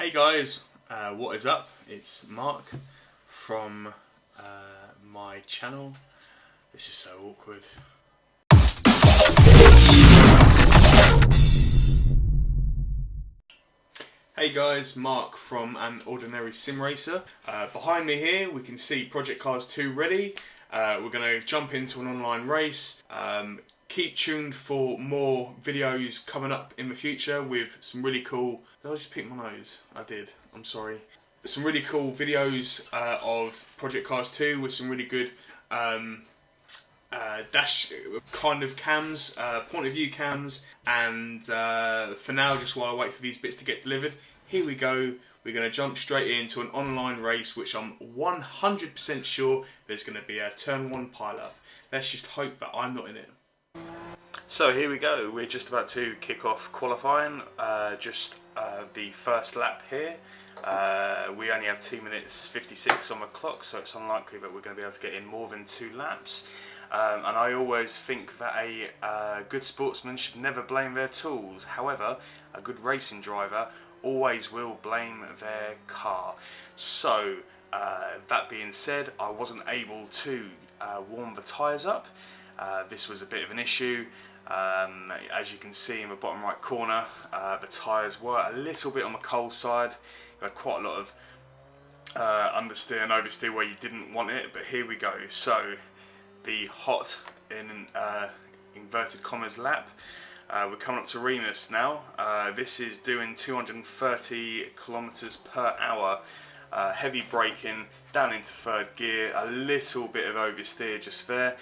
Hey guys, what is up? It's Mark from my channel. This is so awkward. Hey guys, Mark from An Ordinary Sim Racer. Behind me here we can see Project Cars 2 ready. We're going to jump into an online race. Keep tuned for more videos coming up in the future with some really cool... Did I just pick my nose? I did. I'm sorry. Some really cool videos of Project Cars 2 with some really good dash kind of cams, point of view cams, and for now, just while I wait for these bits to get delivered, here we go. We're going to jump straight into an online race which I'm 100% sure there's going to be a turn 1 pile-up. Let's just hope that I'm not in it. So here we go, we're just about to kick off qualifying, the first lap here. We only have 2 minutes 56 on the clock, so it's unlikely that we're going to be able to get in more than 2 laps. And I always think that a good sportsman should never blame their tools. However, a good racing driver always will blame their car. So, that being said, I wasn't able to warm the tyres up. This was a bit of an issue. As you can see in the bottom right corner, the tyres were a little bit on the cold side. You had quite a lot of understeer and oversteer where you didn't want it, but here we go. So the hot in inverted commas lap. We're coming up to Remus now. This is doing 230 kilometers per hour. Heavy braking down into third gear, a little bit of oversteer just there.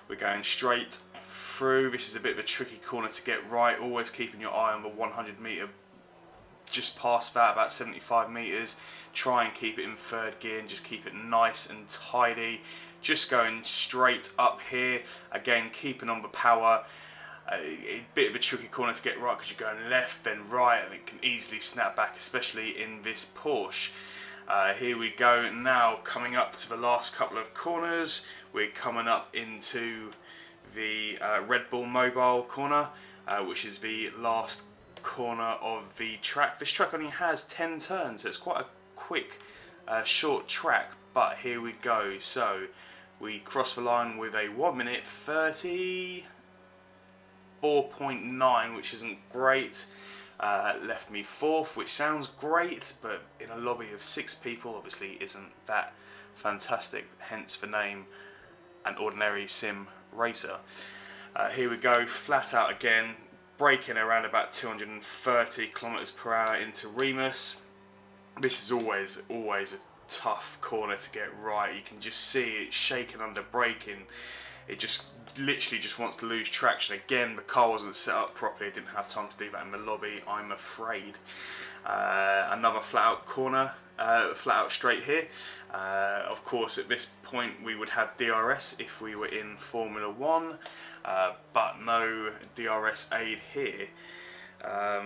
We're going straight through. This is a bit of a tricky corner to get right, always keeping your eye on the 100 metre, just past that, about 75 metres. Try and keep it in third gear and just keep it nice and tidy. Just going straight up here, again keeping on the power. A bit of a tricky corner to get right because you're going left then right and it can easily snap back, especially in this Porsche. Here we go now, coming up to the last couple of corners. We're coming up into the Red Bull Mobile corner, which is the last corner of the track. This track only has 10 turns, so it's quite a quick, short track, but here we go. So we cross the line with a 1 minute 34.9, which isn't great. Left me 4th, which sounds great, but in a lobby of 6 people obviously isn't that fantastic, hence the name An Ordinary Sim Racer. Here we go, flat out again, braking around about 230 kilometers per hour into Remus. This is always a tough corner to get right. You can just see it shaking under braking. It just literally just wants to lose traction. Again, the car wasn't set up properly. I didn't have time to do that in the lobby, I'm afraid. Another flat out corner, flat out straight here. Of course, at this point we would have DRS if we were in Formula 1, but no DRS aid here.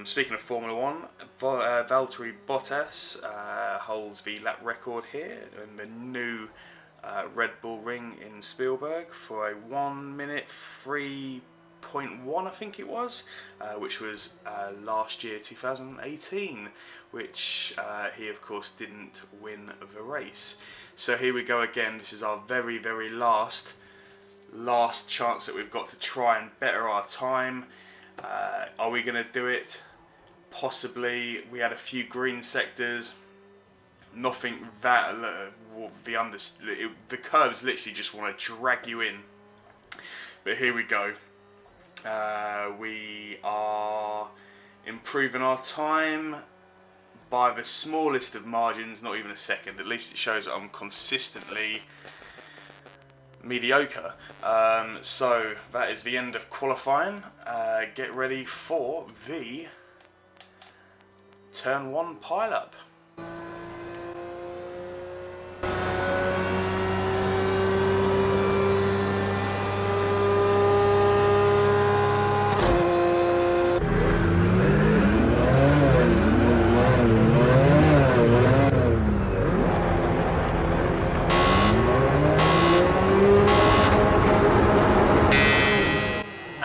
Speaking of Formula 1, Valtteri Bottas holds the lap record here in the new Red Bull Ring in Spielberg for a 1 minute 3.1, I think it was, which was last year 2018, which he of course didn't win the race. So here we go again. This is our very last chance that we've got to try and better our time. Are we going to do it? Possibly. We had a few green sectors. Nothing that the curves literally just want to drag you in. But here we go. We are improving our time by the smallest of margins, not even a second. At least it shows that I'm consistently mediocre. So that is the end of qualifying. Get ready for the turn 1 pile-up.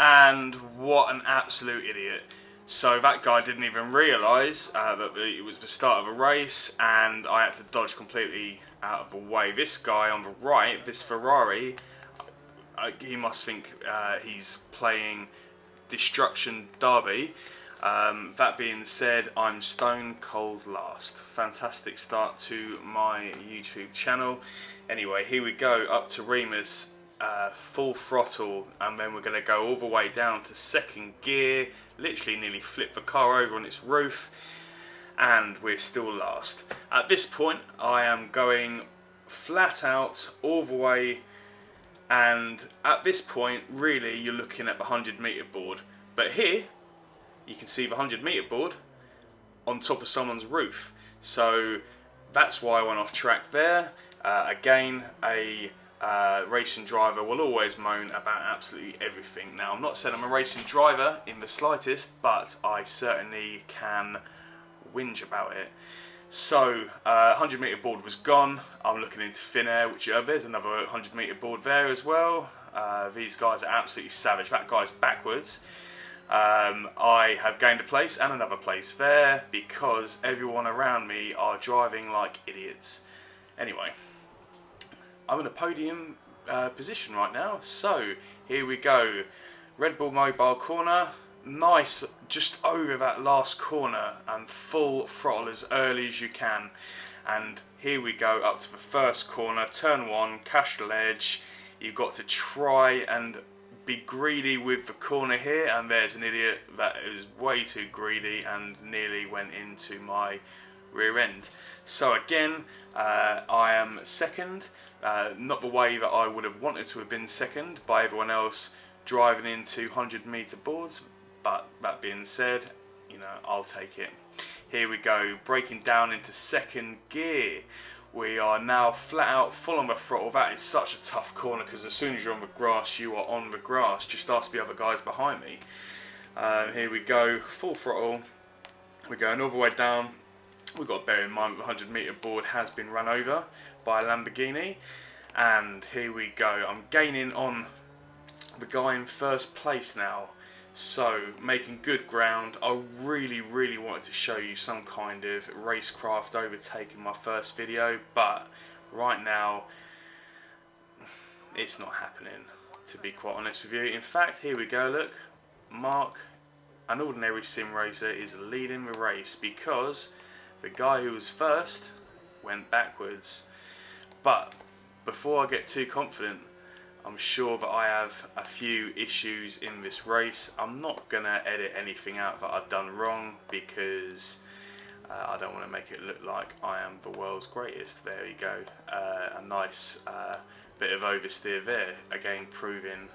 And what an absolute idiot. So that guy didn't even realise that it was the start of a race, and I had to dodge completely out of the way. This guy on the right, this Ferrari, he must think he's playing Destruction Derby. That being said, I'm stone cold last. Fantastic start to my YouTube channel. Anyway, here we go up to Remus, full throttle, and then we're going to go all the way down to second gear, literally nearly flip the car over on its roof, and we're still last. At this point I am going flat out all the way, and at this point really you're looking at the 100-metre board, but here you can see the 100-metre board on top of someone's roof, so that's why I went off track there. Again, a racing driver will always moan about absolutely everything. Now, I'm not saying I'm a racing driver in the slightest, but I certainly can whinge about it. So, 100-metre board was gone. I'm looking into thin air, which there's another 100-metre board there as well. These guys are absolutely savage. That guy's backwards. I have gained a place and another place there because everyone around me are driving like idiots. Anyway, I'm in a podium position right now, so here we go. Red Bull Mobile corner, nice, just over that last corner, and full throttle as early as you can. And here we go up to the first corner, turn one, Castrol Edge. You've got to try and be greedy with the corner here, and there's an idiot that is way too greedy and nearly went into my rear end. So again, I am second, not the way that I would have wanted to have been second by everyone else driving into 100-metre boards, but that being said, you know, I'll take it. Here we go, braking down into second gear. We are now flat out, full on the throttle. That is such a tough corner because as soon as you're on the grass, you are on the grass. Just ask the other guys behind me. Here we go, full throttle. We're going all the way down. We've got to bear in mind that the 100-metre board has been run over by a Lamborghini. And here we go. I'm gaining on the guy in first place now. So, making good ground. I really wanted to show you some kind of racecraft overtake in my first video, but right now it's not happening, to be quite honest with you. In fact, here we go, look, Mark, an ordinary sim racer, is leading the race because the guy who was first went backwards. But before I get too confident, I'm sure that I have a few issues in this race. I'm not going to edit anything out that I've done wrong because I don't want to make it look like I am the world's greatest. There you go. A nice bit of oversteer there. Again, proving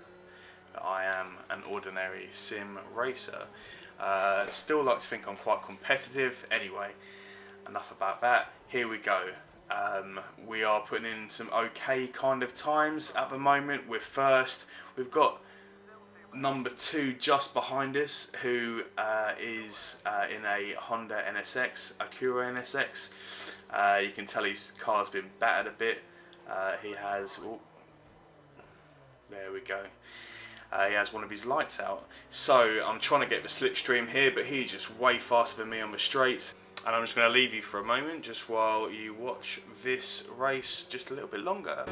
that I am an ordinary sim racer. Still like to think I'm quite competitive. Anyway, enough about that. Here we go. We are putting in some okay kind of times at the moment. We're first. We've got number 2 just behind us, who is in a Honda NSX, Acura NSX. You can tell his car's been battered a bit. He has, oh, there we go. He has one of his lights out. So I'm trying to get the slipstream here, but he's just way faster than me on the straights. And I'm just going to leave you for a moment just while you watch this race just a little bit longer.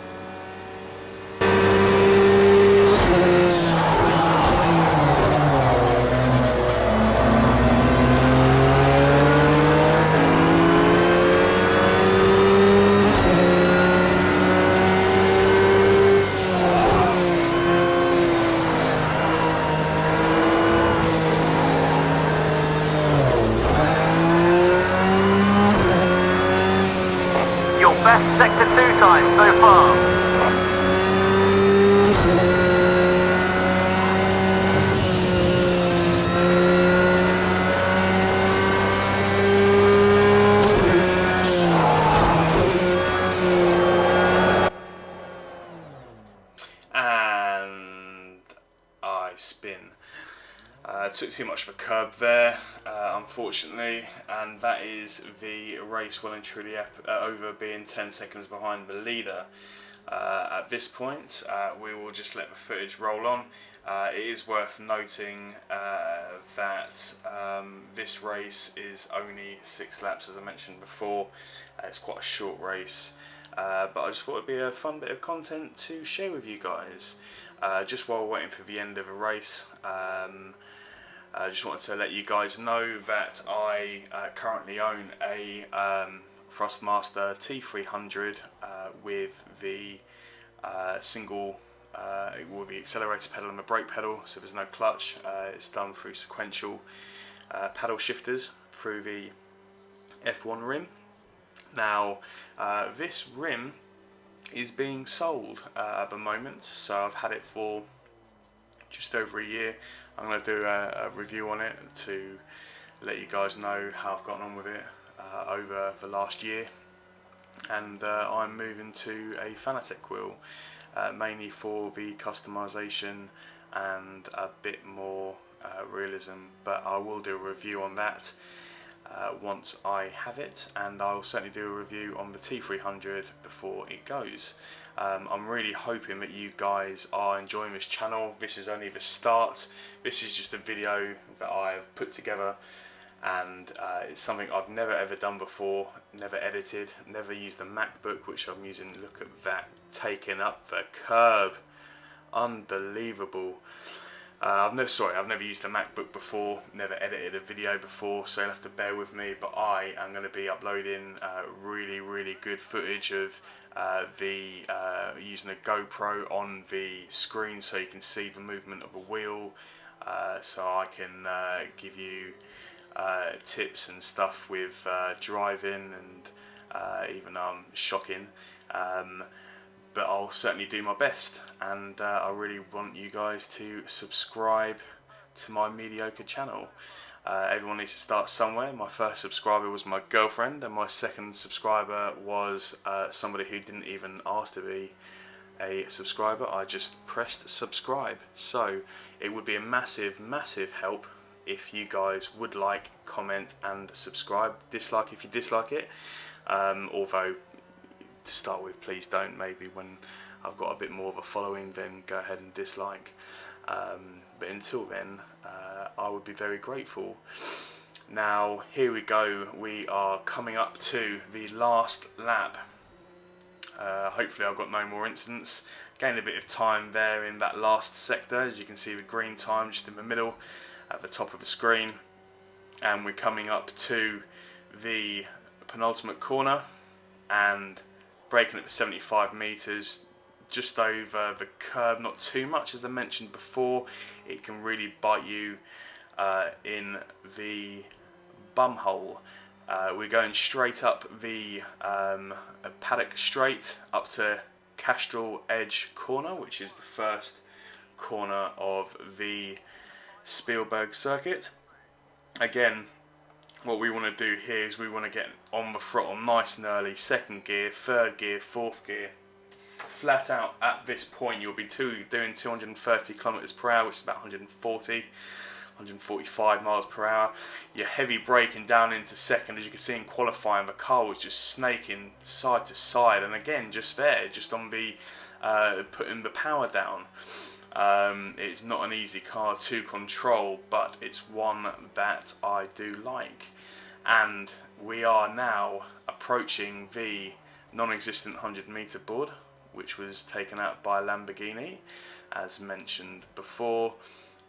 Best sector 2 time so far. And I spin. Took too much of a curb there, unfortunately, and that is the race well and truly over, being 10 seconds behind the leader. At this point, we will just let the footage roll on, It is worth noting that this race is only 6 laps, as I mentioned before. It's quite a short race, but I just thought it'd be a fun bit of content to share with you guys. Just while we're waiting for the end of a race, I just wanted to let you guys know that I currently own a Thrustmaster T300 with the single with the accelerator pedal and the brake pedal, so there's no clutch. It's done through sequential paddle shifters through the F1 rim. Now this rim is being sold at the moment, so I've had it for just over a year. I'm going to do a review on it to let you guys know how I've gotten on with it over the last year. And I'm moving to a Fanatec wheel, mainly for the customization and a bit more realism, but I will do a review on that once I have it, and I'll certainly do a review on the T300 before it goes. I'm really hoping that you guys are enjoying this channel. This is only the start. This is just a video that I've put together, and it's something I've never ever done before, never edited, never used a MacBook, which I'm using. Look at that, taking up the curb, unbelievable. I've never used a MacBook before, never edited a video before, so you'll have to bear with me, but I am going to be uploading really good footage of using a GoPro on the screen so you can see the movement of the wheel, so I can give you tips and stuff with driving, and even though I'm shocking, but I'll certainly do my best, and I really want you guys to subscribe to my mediocre channel. Everyone needs to start somewhere. My first subscriber was my girlfriend, and my second subscriber was somebody who didn't even ask to be a subscriber. I just pressed subscribe. So it would be a massive help if you guys would like, comment and subscribe. Dislike if you dislike it, although to start with, please don't. Maybe when I've got a bit more of a following, then go ahead and dislike, but until then I would be very grateful. Now here we go, we are coming up to the last lap. Hopefully I've got no more incidents. Gained a bit of time there in that last sector, as you can see the green time just in the middle at the top of the screen, and we're coming up to the penultimate corner and braking at 75 meters, just over the curb. Not too much, as I mentioned before. It can really bite you in the bum hole. We're going straight up the paddock straight up to Castrol Edge corner, which is the first corner of the Spielberg circuit. Again, what we want to do here is we want to get on the throttle nice and early, second gear, third gear, fourth gear. Flat out at this point you'll be doing 230 kilometers per hour, which is about 145 miles per hour. You're heavy braking down into second. As you can see in qualifying, the car was just snaking side to side, and again just on the putting the power down. It's not an easy car to control, but it's one that I do like. And we are now approaching the non-existent 100-meter board, which was taken out by Lamborghini, as mentioned before,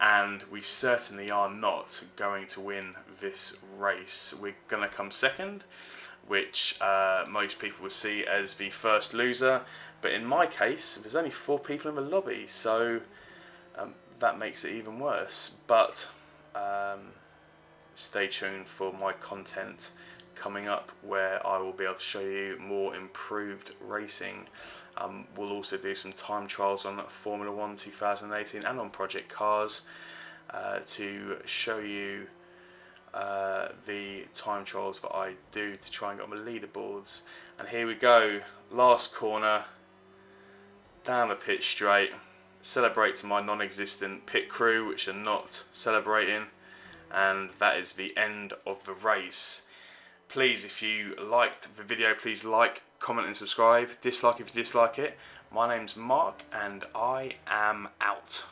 and we certainly are not going to win this race. We're going to come second, which most people would see as the first loser, but in my case there's only 4 people in the lobby, so that makes it even worse. But stay tuned for my content coming up, where I will be able to show you more improved racing. We'll also do some time trials on Formula 1 2018 and on Project Cars to show you the time trials that I do to try and get on the leaderboards. And here we go, last corner, down the pit straight. Celebrate to my non-existent pit crew, which are not celebrating, and that is the end of the race. Please, if you liked the video, please like, comment and subscribe. Dislike if you dislike it. My name's Mark, and I am out.